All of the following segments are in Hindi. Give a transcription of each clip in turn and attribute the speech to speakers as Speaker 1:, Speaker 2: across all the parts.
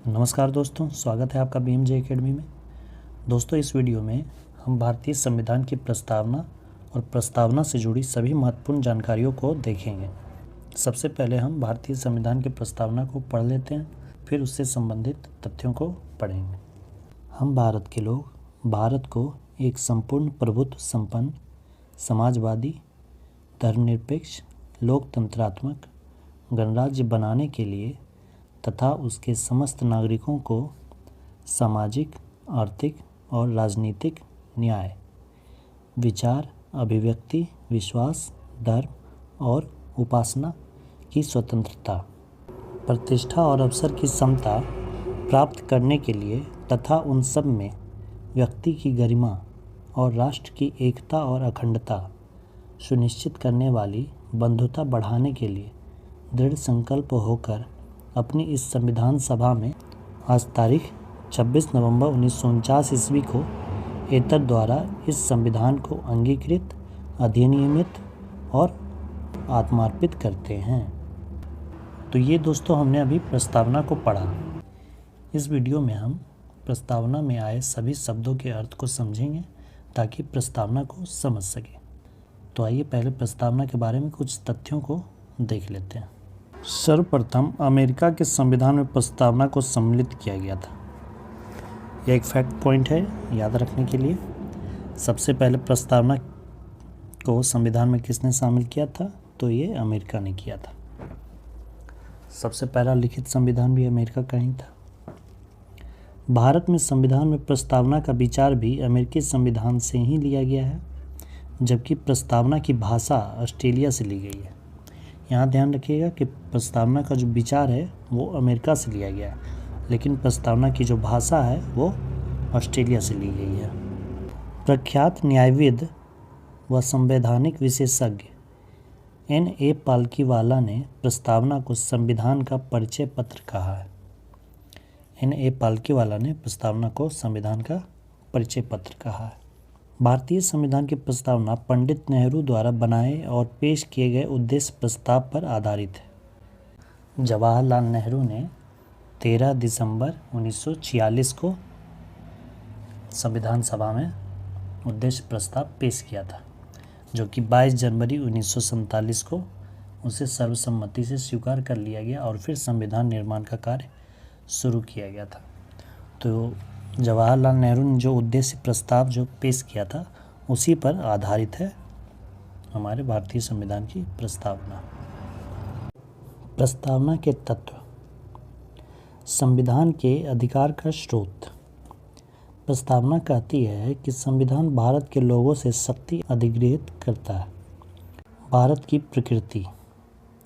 Speaker 1: नमस्कार दोस्तों, स्वागत है आपका BMJ एकेडमी में। दोस्तों, इस वीडियो में हम भारतीय संविधान की प्रस्तावना और प्रस्तावना से जुड़ी सभी महत्वपूर्ण जानकारियों को देखेंगे। सबसे पहले हम भारतीय संविधान की प्रस्तावना को पढ़ लेते हैं, फिर उससे संबंधित तथ्यों को पढ़ेंगे। हम भारत के लोग भारत को एक संपूर्ण प्रभुत्व संपन्न, समाजवादी, धर्मनिरपेक्ष, लोकतंत्रात्मक गणराज्य बनाने के लिए तथा उसके समस्त नागरिकों को सामाजिक, आर्थिक और राजनीतिक न्याय, विचार, अभिव्यक्ति, विश्वास, धर्म और उपासना की स्वतंत्रता, प्रतिष्ठा और अवसर की समता प्राप्त करने के लिए तथा उन सब में व्यक्ति की गरिमा और राष्ट्र की एकता और अखंडता सुनिश्चित करने वाली बंधुता बढ़ाने के लिए दृढ़ संकल्प होकर अपनी इस संविधान सभा में आज तारीख 26 नवंबर 1949 ईस्वी को एतर द्वारा इस संविधान को अंगीकृत, अधिनियमित और आत्मार्पित करते हैं। तो ये दोस्तों हमने अभी प्रस्तावना को पढ़ा। इस वीडियो में हम प्रस्तावना में आए सभी शब्दों के अर्थ को समझेंगे ताकि प्रस्तावना को समझ सकें। तो आइए पहले प्रस्तावना के बारे में कुछ तथ्यों को देख लेते हैं। सर्वप्रथम अमेरिका के संविधान में प्रस्तावना को सम्मिलित किया गया था। यह एक फैक्ट पॉइंट है याद रखने के लिए। सबसे पहले प्रस्तावना को संविधान में किसने शामिल किया था? तो ये अमेरिका ने किया था। सबसे पहला लिखित संविधान भी अमेरिका का ही था। भारत में संविधान में प्रस्तावना का विचार भी अमेरिकी संविधान से ही लिया गया है, जबकि प्रस्तावना की भाषा ऑस्ट्रेलिया से ली गई है। यहाँ ध्यान रखिएगा कि प्रस्तावना का जो विचार है वो अमेरिका से लिया गया है, लेकिन प्रस्तावना की जो भाषा है वो ऑस्ट्रेलिया से ली गई है। प्रख्यात न्यायविद व संवैधानिक विशेषज्ञ N.A. पाल्कीवाला ने प्रस्तावना को संविधान का परिचय पत्र कहा है। N.A. पाल्कीवाला ने प्रस्तावना को संविधान का परिचय पत्र कहा है। भारतीय संविधान की प्रस्तावना पंडित नेहरू द्वारा बनाए और पेश किए गए उद्देश्य प्रस्ताव पर आधारित है। जवाहरलाल नेहरू ने 13 दिसंबर 1946 को संविधान सभा में उद्देश्य प्रस्ताव पेश किया था, जो कि 22 जनवरी 1947 को उसे सर्वसम्मति से स्वीकार कर लिया गया और फिर संविधान निर्माण का कार्य शुरू किया गया था। तो जवाहरलाल नेहरू ने जो उद्देश्य प्रस्ताव जो पेश किया था उसी पर आधारित है हमारे भारतीय संविधान की प्रस्तावना। प्रस्तावना के तत्व। संविधान के अधिकार का स्रोत। प्रस्तावना कहती है कि संविधान भारत के लोगों से शक्ति अधिग्रहित करता है। भारत की प्रकृति।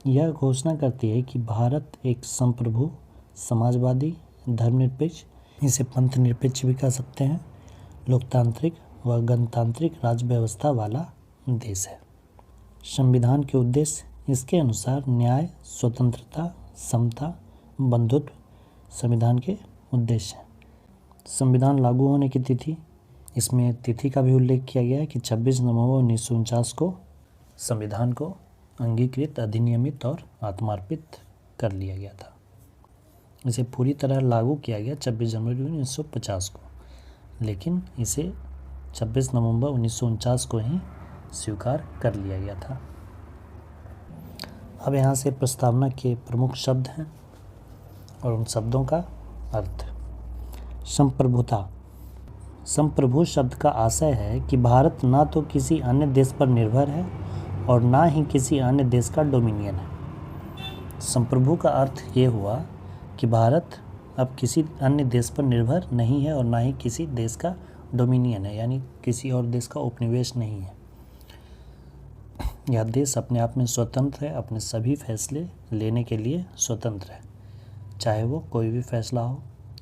Speaker 1: यह घोषणा करती है कि भारत एक संप्रभु, समाजवादी, धर्मनिरपेक्ष, इसे पंथ निरपेक्ष भी कह सकते हैं, लोकतांत्रिक व गणतांत्रिक राज्य व्यवस्था वाला देश है। संविधान के उद्देश्य इसके अनुसार न्याय, स्वतंत्रता, समता, बंधुत्व संविधान के उद्देश्य हैं। संविधान लागू होने की तिथि, इसमें तिथि का भी उल्लेख किया गया है कि 26 नवंबर 1949 को संविधान को अंगीकृत, अधिनियमित और आत्मार्पित कर लिया गया था। इसे पूरी तरह लागू किया गया 26 जनवरी 1950 को, लेकिन इसे 26 नवंबर 1949 को ही स्वीकार कर लिया गया था। अब यहाँ से प्रस्तावना के प्रमुख शब्द हैं और उन शब्दों का अर्थ। संप्रभुता। संप्रभु शब्द का आशय है कि भारत ना तो किसी अन्य देश पर निर्भर है और ना ही किसी अन्य देश का डोमिनियन है। संप्रभु का अर्थ ये हुआ कि भारत अब किसी अन्य देश पर निर्भर नहीं है और ना ही किसी देश का डोमिनियन है, यानी किसी और देश का उपनिवेश नहीं है। यह देश अपने आप में स्वतंत्र है, अपने सभी फैसले लेने के लिए स्वतंत्र है, चाहे वो कोई भी फैसला हो,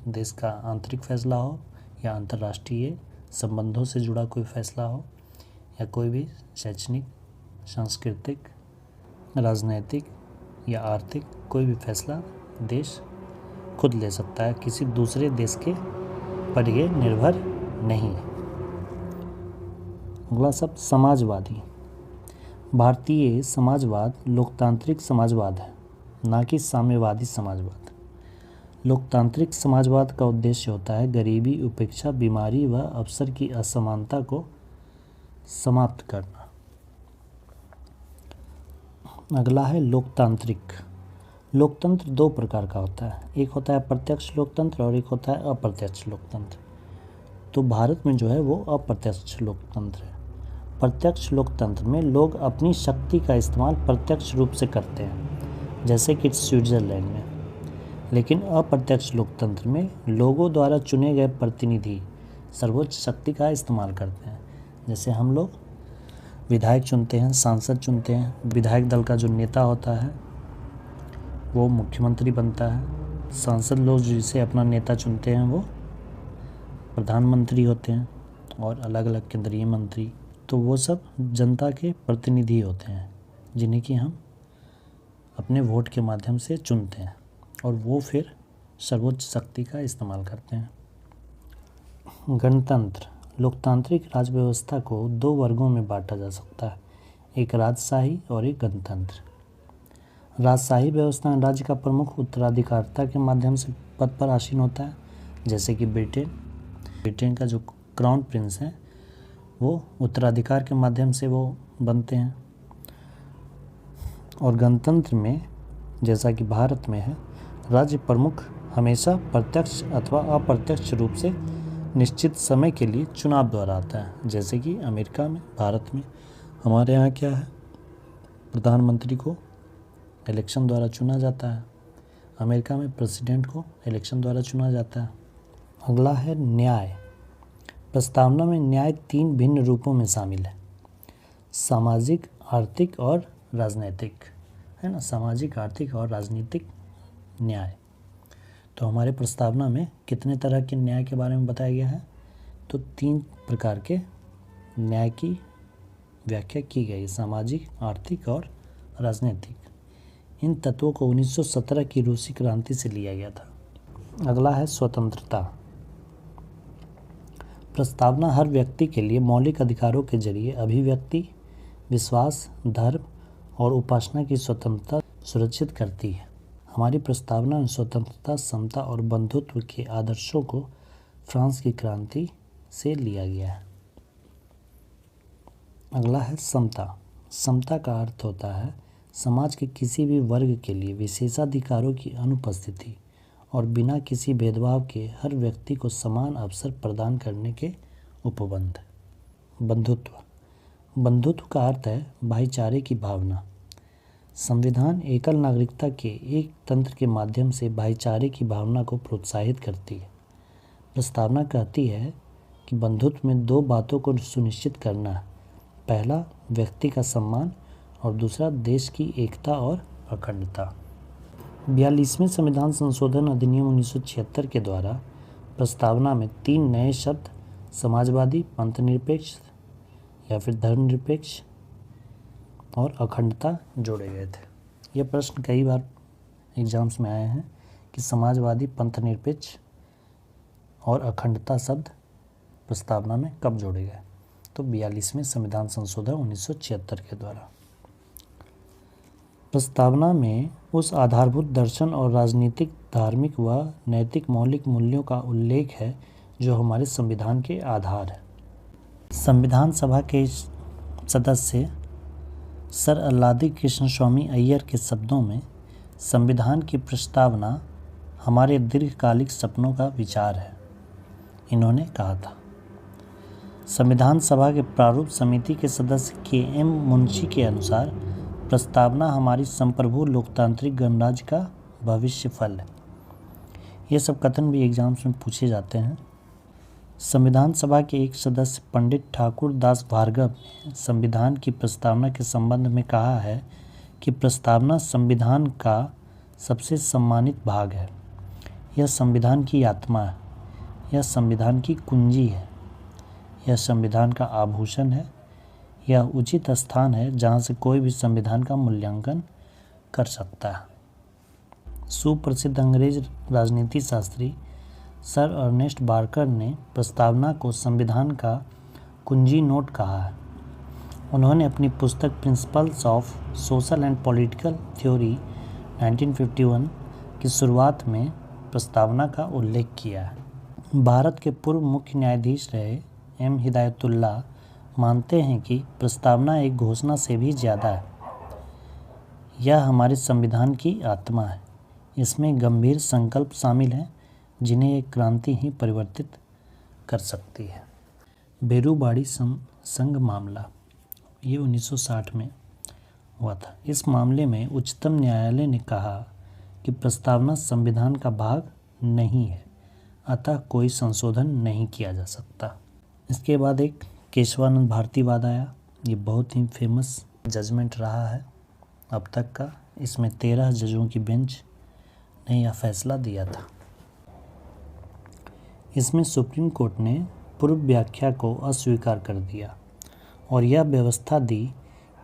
Speaker 1: देश का आंतरिक फैसला हो या अंतर्राष्ट्रीय संबंधों से जुड़ा कोई फैसला हो या कोई भी शैक्षणिक, सांस्कृतिक, राजनैतिक या आर्थिक कोई भी फैसला देश खुद ले सकता है, किसी दूसरे देश के पर ये निर्भर नहीं है। अगला शब्द समाजवादी। भारतीय समाजवाद लोकतांत्रिक समाजवाद है, ना कि साम्यवादी समाजवाद। लोकतांत्रिक समाजवाद का उद्देश्य होता है गरीबी, उपेक्षा, बीमारी व अवसर की असमानता को समाप्त करना। अगला है लोकतांत्रिक। लोकतंत्र दो प्रकार का होता है, एक होता है प्रत्यक्ष लोकतंत्र और एक होता है अप्रत्यक्ष लोकतंत्र। तो भारत में जो है वो अप्रत्यक्ष लोकतंत्र है। प्रत्यक्ष लोकतंत्र में लोग अपनी शक्ति का इस्तेमाल प्रत्यक्ष रूप से करते हैं, जैसे कि स्विट्जरलैंड में। लेकिन अप्रत्यक्ष लोकतंत्र में लोगों द्वारा चुने गए प्रतिनिधि सर्वोच्च शक्ति का इस्तेमाल करते हैं। जैसे हम लोग विधायक चुनते हैं, सांसद चुनते हैं, विधायक दल का जो नेता होता है वो मुख्यमंत्री बनता है, सांसद लोग जिसे अपना नेता चुनते हैं वो प्रधानमंत्री होते हैं, और अलग अलग केंद्रीय मंत्री। तो वो सब जनता के प्रतिनिधि होते हैं जिन्हें कि हम अपने वोट के माध्यम से चुनते हैं, और वो फिर सर्वोच्च शक्ति का इस्तेमाल करते हैं। गणतंत्र। लोकतांत्रिक राज व्यवस्था को दो वर्गों में बांटा जा सकता है, एक राजशाही और एक गणतंत्र। राजशाही व्यवस्था में राज्य का प्रमुख उत्तराधिकारिता के माध्यम से पद पर आसीन होता है, जैसे कि ब्रिटेन का जो क्राउन प्रिंस है वो उत्तराधिकार के माध्यम से वो बनते हैं। और गणतंत्र में, जैसा कि भारत में है, राज्य प्रमुख हमेशा प्रत्यक्ष अथवा अप्रत्यक्ष रूप से निश्चित समय के लिए चुनाव द्वारा आता है, जैसे कि अमेरिका में। भारत में हमारे यहाँ क्या है, प्रधानमंत्री को इलेक्शन द्वारा चुना जाता है, अमेरिका में प्रेसिडेंट को इलेक्शन द्वारा चुना जाता है। अगला है न्याय। प्रस्तावना में न्याय तीन भिन्न रूपों में शामिल है, सामाजिक, आर्थिक और राजनीतिक, है ना। सामाजिक, आर्थिक और राजनीतिक न्याय। तो हमारे प्रस्तावना में कितने तरह के न्याय के बारे में बताया गया है, तो तीन प्रकार के न्याय की व्याख्या की गई, सामाजिक, आर्थिक और राजनीतिक। इन तत्वों को 1917 की रूसी क्रांति से लिया गया था। अगला है स्वतंत्रता। प्रस्तावना हर व्यक्ति के लिए मौलिक अधिकारों के जरिए अभिव्यक्ति, विश्वास, धर्म और उपासना की स्वतंत्रता सुरक्षित करती है। हमारी प्रस्तावना में स्वतंत्रता, समता और बंधुत्व के आदर्शों को फ्रांस की क्रांति से लिया गया है। अगला है समता। समता का अर्थ होता है समाज के किसी भी वर्ग के लिए विशेषाधिकारों की अनुपस्थिति और बिना किसी भेदभाव के हर व्यक्ति को समान अवसर प्रदान करने के उपबंध। बंधुत्व। बंधुत्व का अर्थ है भाईचारे की भावना। संविधान एकल नागरिकता के एक तंत्र के माध्यम से भाईचारे की भावना को प्रोत्साहित करती है। प्रस्तावना कहती है कि बंधुत्व में दो बातों को सुनिश्चित करना है, पहला व्यक्ति का सम्मान और दूसरा देश की एकता और अखंडता। 42वें संविधान संशोधन अधिनियम 1976 के द्वारा प्रस्तावना में तीन नए शब्द समाजवादी, पंथनिरपेक्ष या फिर धर्मनिरपेक्ष और अखंडता जोड़े गए थे। ये प्रश्न कई बार एग्जाम्स में आए हैं कि समाजवादी, पंथनिरपेक्ष और अखंडता शब्द प्रस्तावना में कब जोड़े गए, तो 42वें संविधान संशोधन 1976 के द्वारा। प्रस्तावना में उस आधारभूत दर्शन और राजनीतिक, धार्मिक व नैतिक मौलिक मूल्यों का उल्लेख है जो हमारे संविधान के आधार है। संविधान सभा के सदस्य सर अल्लादी कृष्ण स्वामी अय्यर के शब्दों में, संविधान की प्रस्तावना हमारे दीर्घकालिक सपनों का विचार है। इन्होंने कहा था। संविधान सभा के प्रारूप समिति के सदस्य के.एम. मुंशी के अनुसार प्रस्तावना हमारी संप्रभु लोकतांत्रिक गणराज्य का भविष्य फल है। ये सब कथन भी एग्जाम्स में पूछे जाते हैं। संविधान सभा के एक सदस्य पंडित ठाकुर दास भार्गव ने संविधान की प्रस्तावना के संबंध में कहा है कि प्रस्तावना संविधान का सबसे सम्मानित भाग है। यह संविधान की आत्मा है, यह संविधान की कुंजी है, यह संविधान का आभूषण है, यह उचित स्थान है जहाँ से कोई भी संविधान का मूल्यांकन कर सकता है। सुप्रसिद्ध अंग्रेज राजनीति शास्त्री सर अर्नेस्ट बार्कर ने प्रस्तावना को संविधान का कुंजी नोट कहा है। उन्होंने अपनी पुस्तक principles of social and political theory 1951 की शुरुआत में प्रस्तावना का उल्लेख किया है। भारत के पूर्व मुख्य न्यायाधीश रहे एम हिदायतुल्लाह मानते हैं कि प्रस्तावना एक घोषणा से भी ज़्यादा है। यह हमारे संविधान की आत्मा है। इसमें गंभीर संकल्प शामिल हैं जिन्हें एक क्रांति ही परिवर्तित कर सकती है। बेरुबाड़ी संघ मामला, ये 1960 में हुआ था। इस मामले में उच्चतम न्यायालय ने कहा कि प्रस्तावना संविधान का भाग नहीं है, अतः कोई संशोधन नहीं किया जा सकता। इसके बाद एक केशवानंद भारती वाद आया। ये बहुत ही फेमस जजमेंट रहा है अब तक का। इसमें 13 जजों की बेंच ने यह फैसला दिया था। इसमें सुप्रीम कोर्ट ने पूर्व व्याख्या को अस्वीकार कर दिया और यह व्यवस्था दी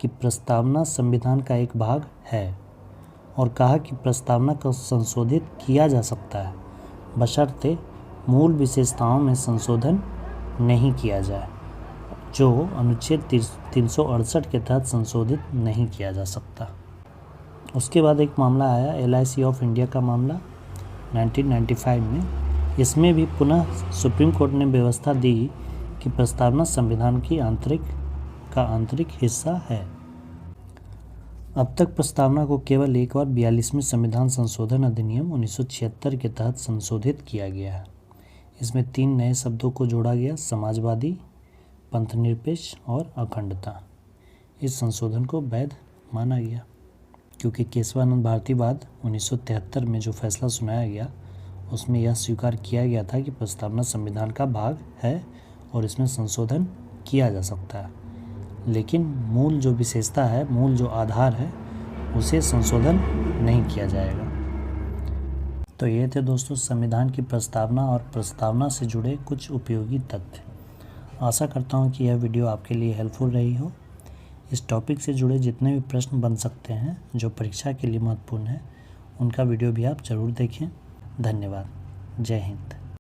Speaker 1: कि प्रस्तावना संविधान का एक भाग है और कहा कि प्रस्तावना को संशोधित किया जा सकता है बशर्ते मूल विशेषताओं में संशोधन नहीं किया जाए, जो अनुच्छेद 368 के तहत संशोधित नहीं किया जा सकता। उसके बाद एक मामला आया LIC ऑफ इंडिया का मामला 1995 में। इसमें भी पुनः सुप्रीम कोर्ट ने व्यवस्था दी कि प्रस्तावना संविधान की आंतरिक हिस्सा है। अब तक प्रस्तावना को केवल एक बार 42वें संविधान संशोधन अधिनियम 1976 के तहत संशोधित किया गया है। इसमें 3 नए शब्दों को जोड़ा गया, समाजवादी, पंथनिरपेक्ष और अखंडता। इस संशोधन को वैध माना गया क्योंकि केशवानंद भारती वाद 1973 में जो फैसला सुनाया गया उसमें यह स्वीकार किया गया था कि प्रस्तावना संविधान का भाग है और इसमें संशोधन किया जा सकता है, लेकिन मूल जो विशेषता है, मूल जो आधार है, उसे संशोधन नहीं किया जाएगा। तो ये थे दोस्तों संविधान की प्रस्तावना और प्रस्तावना से जुड़े कुछ उपयोगी तथ्य। आशा करता हूँ कि यह वीडियो आपके लिए हेल्पफुल रही हो। इस टॉपिक से जुड़े जितने भी प्रश्न बन सकते हैं जो परीक्षा के लिए महत्वपूर्ण है, उनका वीडियो भी आप ज़रूर देखें। धन्यवाद। जय हिंद।